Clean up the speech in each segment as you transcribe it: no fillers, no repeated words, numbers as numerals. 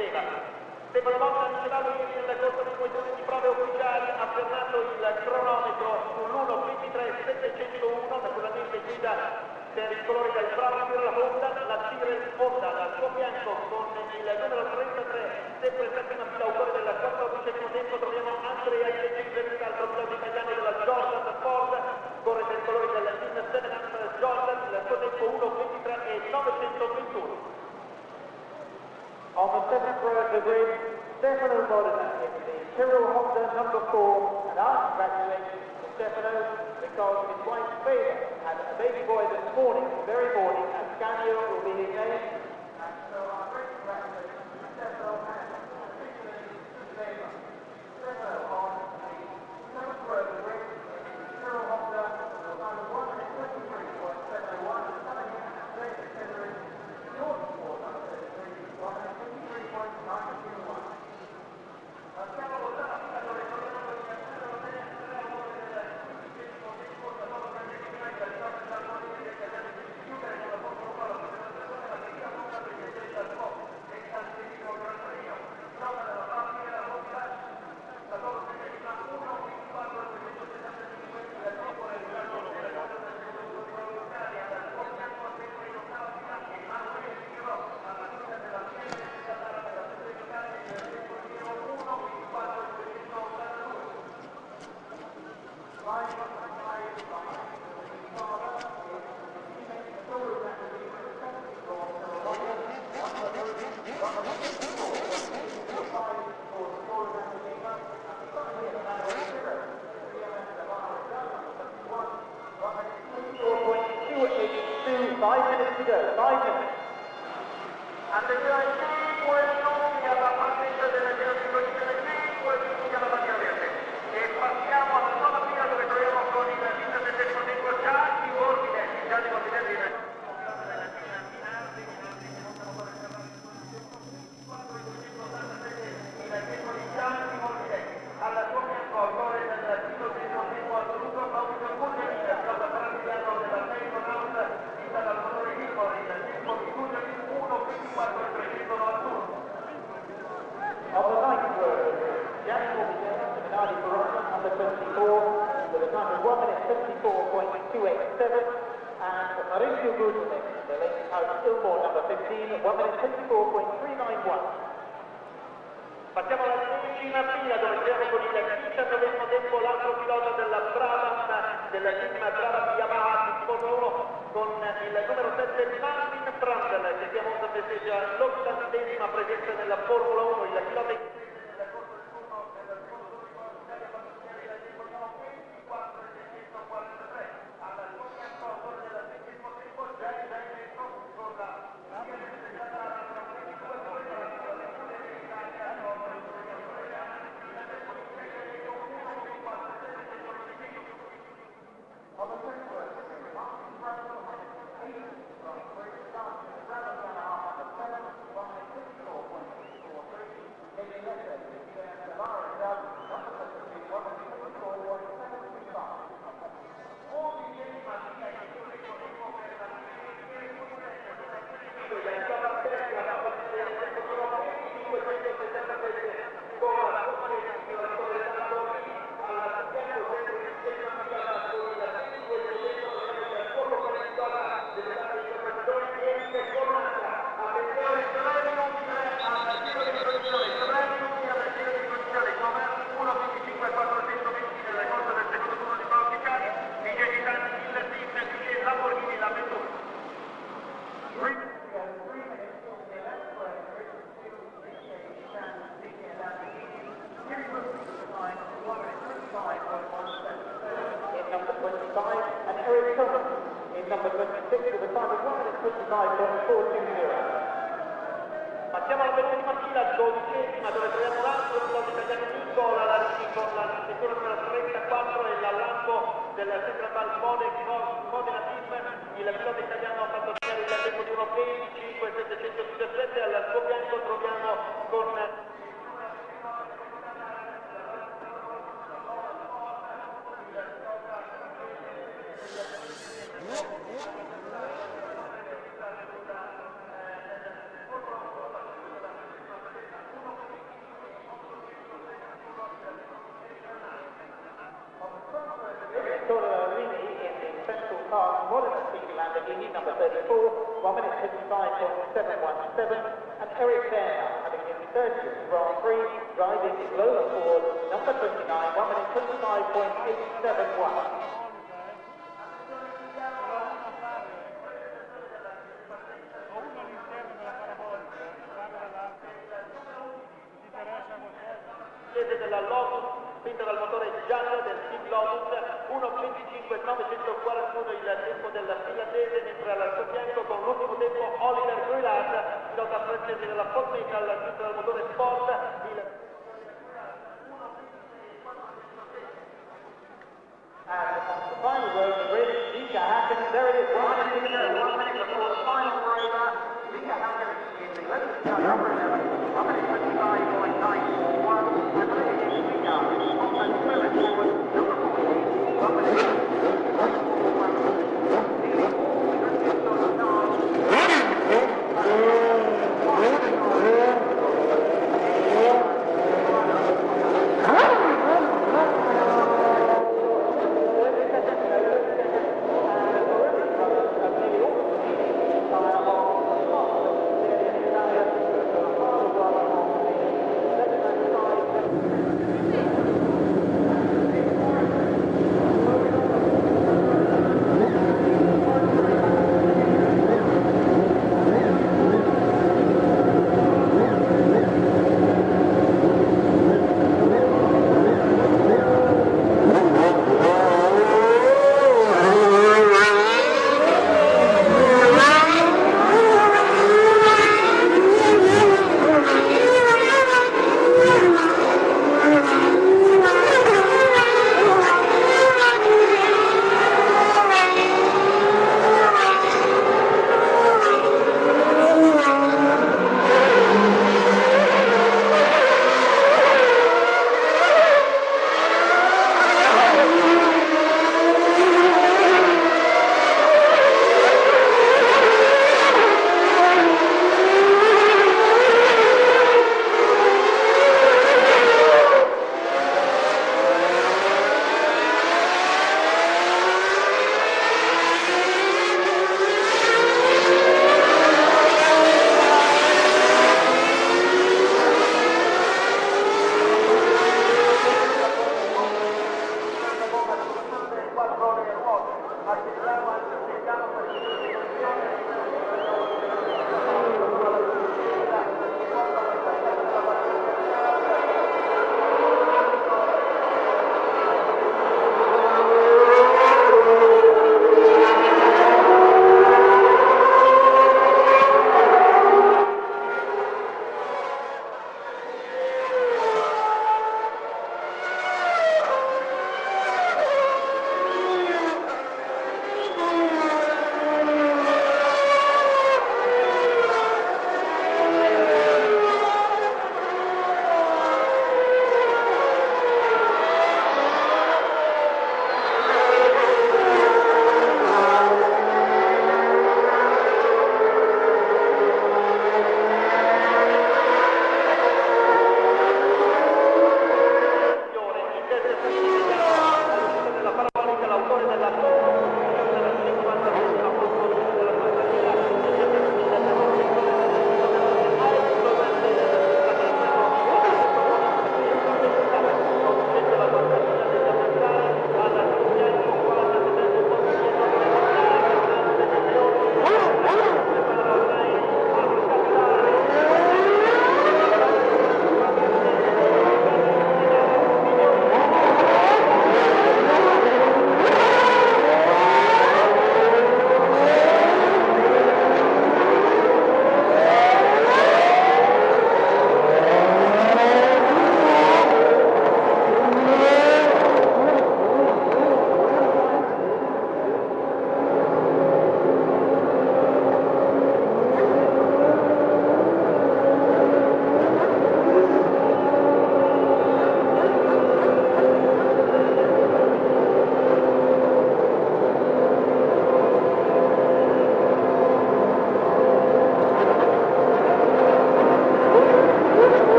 sistema. Tempo di volta nazionale nel corso di questioni di prove ufficiali, affermando il cronometro sull'1.23.701, naturalmente guida per il colore del bravo la Honda, la Tyrrell Honda dal suo fianco con il numero 33, sempre in settima fila, autore del 14° tempo, troviamo Andrea Ieggi, altro pilota italiano della Jordan Ford, corre per il colore del team Sevenham Jordan, il suo tempo 1.23.921. On the seventh row of the grid, Stefano Modena in the Tyrrell Honda number 4, and our congratulations to Stefano because his wife's favour had a baby boy this morning, the very morning, and Scania will be his name. And so our great congratulations to Stefano and particularly to Stefano. Stefano on the seventh row of the grid in the Tyrrell Honda number 1:23.701, and coming in and playing the Federer Jordan Ford number 33, 1:23.921. Passiamo alla decima fila dove siamo con il 19° tempo l'altro pilota della Brabham, della team Brabham Yamaha di Formula 1 con il numero 7 Martin Brundle che chiamata festeggia l'80ª presenza nella Formula 1, il pilota Passiamo alla penultima fila, 12ª, dove troviamo l'altro pilota italiano Nicola Larini con la vettura numero 34 e la lampo del Central Modena Team. Il pilota italiano ha fatto segnare il tempo di 1:25.717, al suo fianco troviamo con Modena Speaker Lamborghini, number 34, 1 minute 55.717, and Eric Serna, having his 30th Grand Prix, driving his Lola Ford, number 29, 1 minute 25.871. Della Lotus, spinta dal motore giallo del Team Lotus, 1.25.941 il tempo del finlandese, mentre al suo fianco con l'ultimo tempo Oliver Gruillard, pilota francese della Ford Metal, spinta dal motore Sport. And on the final row, the race, Mika Hakkinen, there it is, 1 minute before the final row, Mika Hakkinen is the left number 11, 1 minute 25.941, and then it is Mika, and moving forward, number 14, 1 minute 25.941,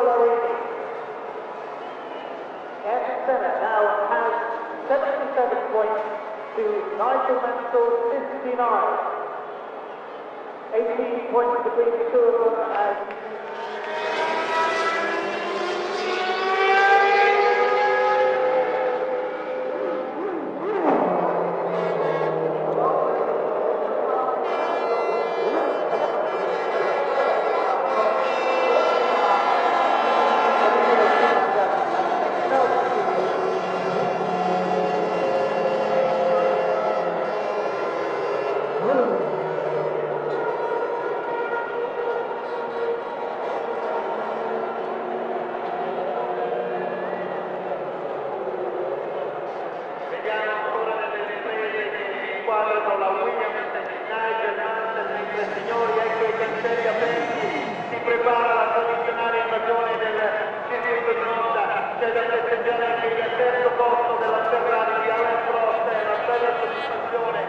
winning. Ayrton Senna now has 77 points to Nigel Mansell's 59. 18 points between the two of them as la Williams Nigel Mansell, signori, ecco i cancelli aperti, si prepara la tradizionale invasione del circuito di Monza, c'è da festeggiare anche il terzo posto della Ferrari di Alain Prost, è una bella soddisfazione,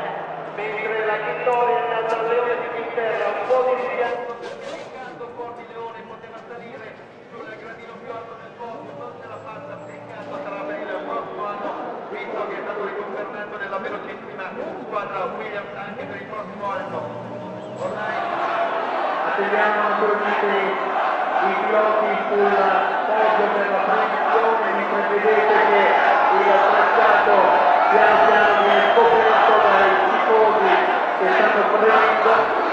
mentre la vittoria è andata al Leone d'Inghilterra, un po' di rimpianto fuori Leone, poteva salire sul gradino più alto del posto, non ce l'ha fatta, peccato, sarà per il prossimo anno, visto che è stato riconfermato nella velocissima squadra Williams anche per il prossimo anno. Ormai attendiamo naturalmente i piloti sul podio per la premiazione, mentre vedete che il tracciato piano piano viene scoperto dai tifosi che stanno prendendo.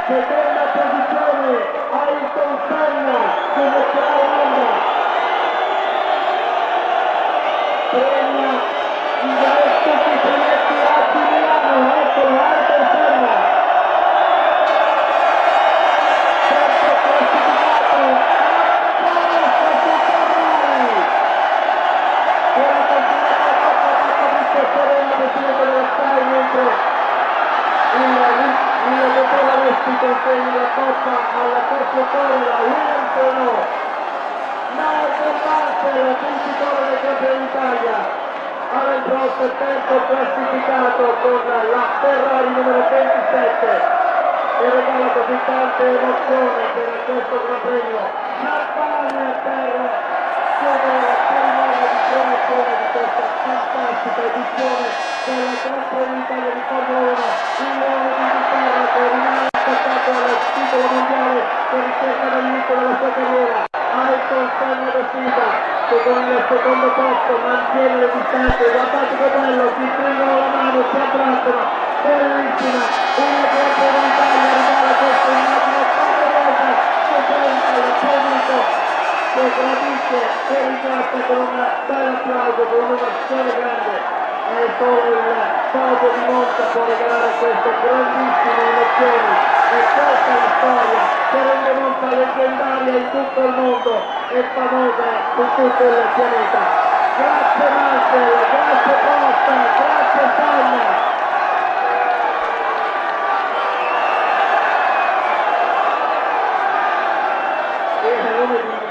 Seconda posizione Ayrton Senna su McLaren-Honda, premia i diretti proietti a Milano, eccolo Ayrton Senna, terzo classificato, era continuato a Serena presidente della Sky, mentre il dottore Alessi consegna la coppa alla costruttore della Williams-Renault. Nigel Mansell, vincitore del Gran Premio d'Italia. Alain Prost terzo classificato con la Ferrari numero 27 e regala così tante emozioni per questo Gran Premio. Champagne per chiudere la cerimonia di promozione di questa fantastica edizione del Gran Premio d'Italia di Formula 1, il Leone d'Inghilterra che rimane attaccato al titolo mondiale per ricerca dall'inizio della sua carriera. Ayrton Senna da Silva che con il secondo posto mantiene le distanze, guardate che bello, si stringono la mano, si abbracciano, bellissima, il Gran Premio d'Italia regala questa immagine favolosa che prende il pubblico che gradisce e ringrazia con un bel applauso, con un'ovazione grande. E solo il podio di Monza può regalare queste grandissime emozioni. e questa è la storia che rende Monza leggendaria in tutto il mondo e famosa su tutto il pianeta. Grazie Mansell, grazie Prost, grazie Senna.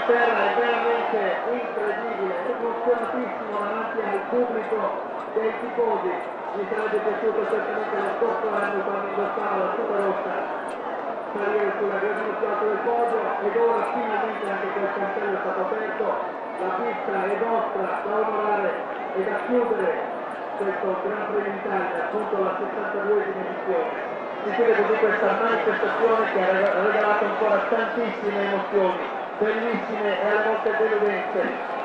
È veramente incredibile, emozionatissimo davanti al pubblico dei tifosi. Mi sarebbe piaciuto certamente lo scorso anno quando indossava la tuta rossa salire sulla gradina del podio, ed ora finalmente anche quel cancello è stato aperto, la pista è nostra da onorare e da chiudere questo Gran Premio d'Italia, appunto la 62esima edizione. Si chiude così questa manifestazione che ha regalato ancora tantissime emozioni, bellissime e alle volte deludente.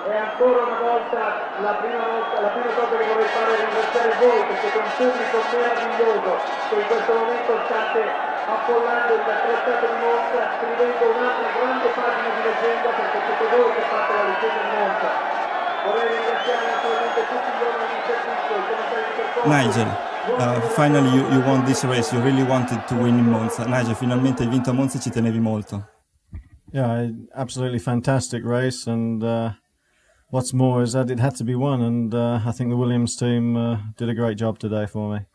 E ancora una volta, la prima cosa che vorrei fare è ringraziare voi, perché siete un pubblico meraviglioso che in questo momento state affollando il tracciato di Monza, scrivendo un'altra grande pagina di leggenda, perché siete voi che fate la leggenda di Monza. Vorrei ringraziare naturalmente tutti gli uomini di servizio, i commissari di percorso. Nigel, finally you won this race. You really wanted to win in Monza. Nigel, finalmente hai vinto a Monza e ci tenevi molto. Yeah, absolutely fantastic race, and what's more is that it had to be won, and I think the Williams team did a great job today for me.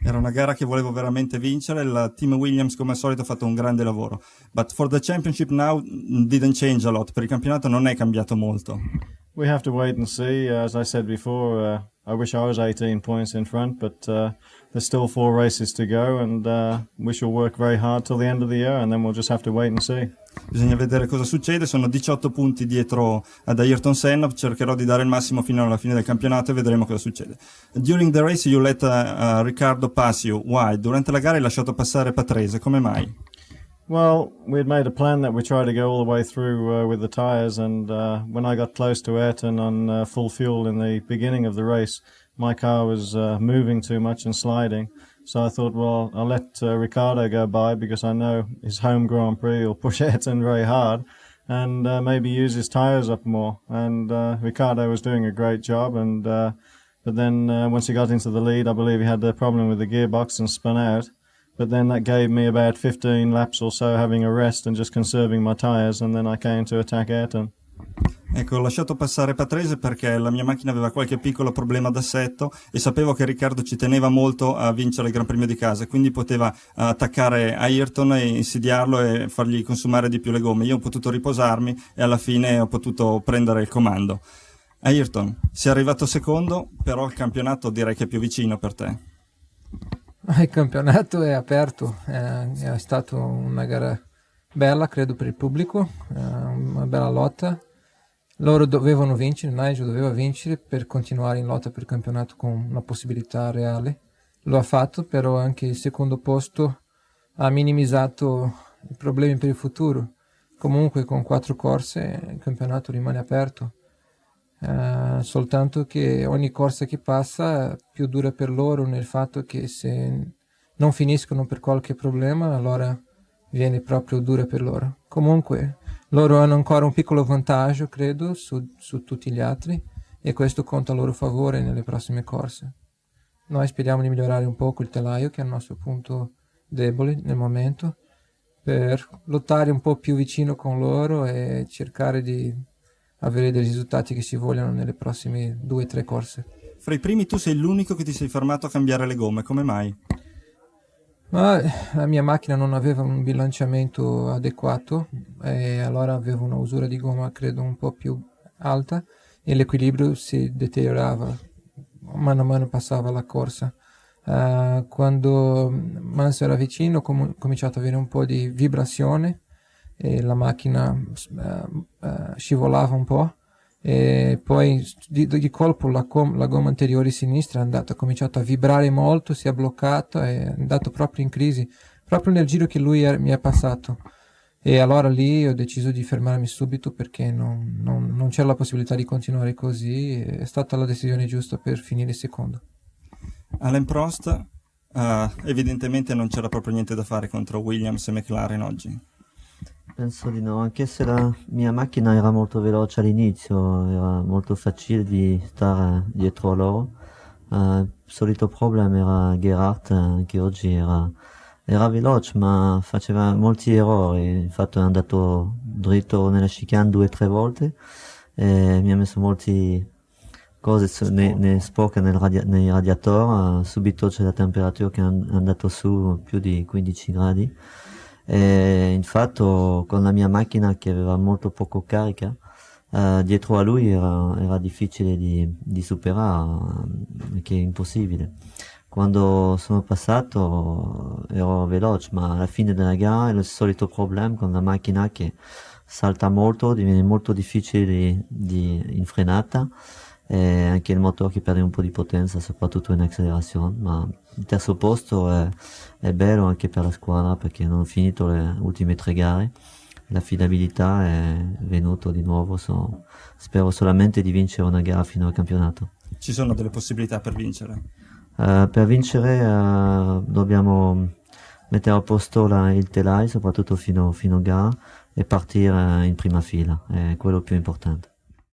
Era una gara che volevo veramente vincere, il team Williams come al solito ha fatto un grande lavoro. But for the championship now didn't change a lot, per il campionato non è cambiato molto. We have to wait and see. As I said before, I wish I was 18 points in front, but there's still 4 races to go, and we shall work very hard till the end of the year, and then we'll just have to wait and see. Bisogna vedere cosa succede, sono 18 punti dietro ad Ayrton Senna, cercherò di dare il massimo fino alla fine del campionato e vedremo cosa succede. During the race you let Riccardo pass you. Why? Durante la gara hai lasciato passare Patrese, come mai? Well, we had made a plan that we try to go all the way through with the tyres, and when I got close to Ayrton on full fuel in the beginning of the race, my car was moving too much and sliding. So I thought, well, I'll let Riccardo go by, because I know his home Grand Prix will push Ayrton very hard and maybe use his tyres up more. And Riccardo was doing a great job, and but then once he got into the lead, I believe he had the problem with the gearbox and spun out. But then that gave me about 15 laps or so having a rest and just conserving my tyres, and then I came to attack Ayrton. Ecco, ho lasciato passare Patrese perché la mia macchina aveva qualche piccolo problema d'assetto e sapevo che Riccardo ci teneva molto a vincere il Gran Premio di casa, quindi poteva attaccare Ayrton e insidiarlo e fargli consumare di più le gomme. Io ho potuto riposarmi e alla fine ho potuto prendere il comando. Ayrton, sei arrivato secondo, però il campionato direi che è più vicino per te. Il campionato è aperto, è stata una gara bella, credo, per il pubblico, una bella lotta. Loro dovevano vincere, Nigel doveva vincere per continuare in lotta per il campionato con una possibilità reale. Lo ha fatto, però anche il secondo posto ha minimizzato i problemi per il futuro. Comunque con 4 corse il campionato rimane aperto. Soltanto che ogni corsa che passa è più dura per loro, nel fatto che se non finiscono per qualche problema, allora viene proprio dura per loro. Comunque loro hanno ancora un piccolo vantaggio, credo, su tutti gli altri, e questo conta a loro favore nelle prossime corse. Noi speriamo di migliorare un poco il telaio, che è il nostro punto debole nel momento, per lottare un po' più vicino con loro e cercare di avere dei risultati che si vogliono nelle prossime 2-3 corse. Fra i primi tu sei l'unico che ti sei fermato a cambiare le gomme, come mai? Ma la mia macchina non aveva un bilanciamento adeguato e allora avevo una usura di gomma, credo, un po' più alta, e l'equilibrio si deteriorava mano a mano passava la corsa. Quando Mansell era vicino ho cominciato ad avere un po' di vibrazione e la macchina scivolava un po', e poi di colpo la gomma anteriore sinistra ha cominciato a vibrare molto, si è bloccata e è andato proprio in crisi, proprio nel giro che lui mi ha passato, e allora lì ho deciso di fermarmi subito perché non c'era la possibilità di continuare così. È stata la decisione giusta per finire secondo. Alain Prost, evidentemente non c'era proprio niente da fare contro Williams e McLaren oggi. Penso di no, anche se la mia macchina era molto veloce all'inizio, era molto facile di stare dietro a loro. Il solito problema era Gerhardt, che oggi era Era veloce ma faceva molti errori, infatti è andato dritto nella chicane 2 o 3 volte e mi ha messo molti cose nei sporche nei radiatori, subito c'è la temperatura che è andato su più di 15 gradi e infatti con la mia macchina che aveva molto poco carica, dietro a lui era difficile di superare, che è impossibile. Quando sono passato ero veloce, ma alla fine della gara è il solito problema con la macchina che salta molto, diviene molto difficile in frenata e anche il motore che perde un po' di potenza, soprattutto in accelerazione, ma il terzo posto è bello anche per la squadra perché non ho finito le ultime 3 gare, l'affidabilità è venuto di nuovo, spero solamente di vincere una gara fino al campionato. Ci sono delle possibilità per vincere? Per vincere dobbiamo mettere a posto il telaio, soprattutto fino a gara, e partire in prima fila, è quello più importante.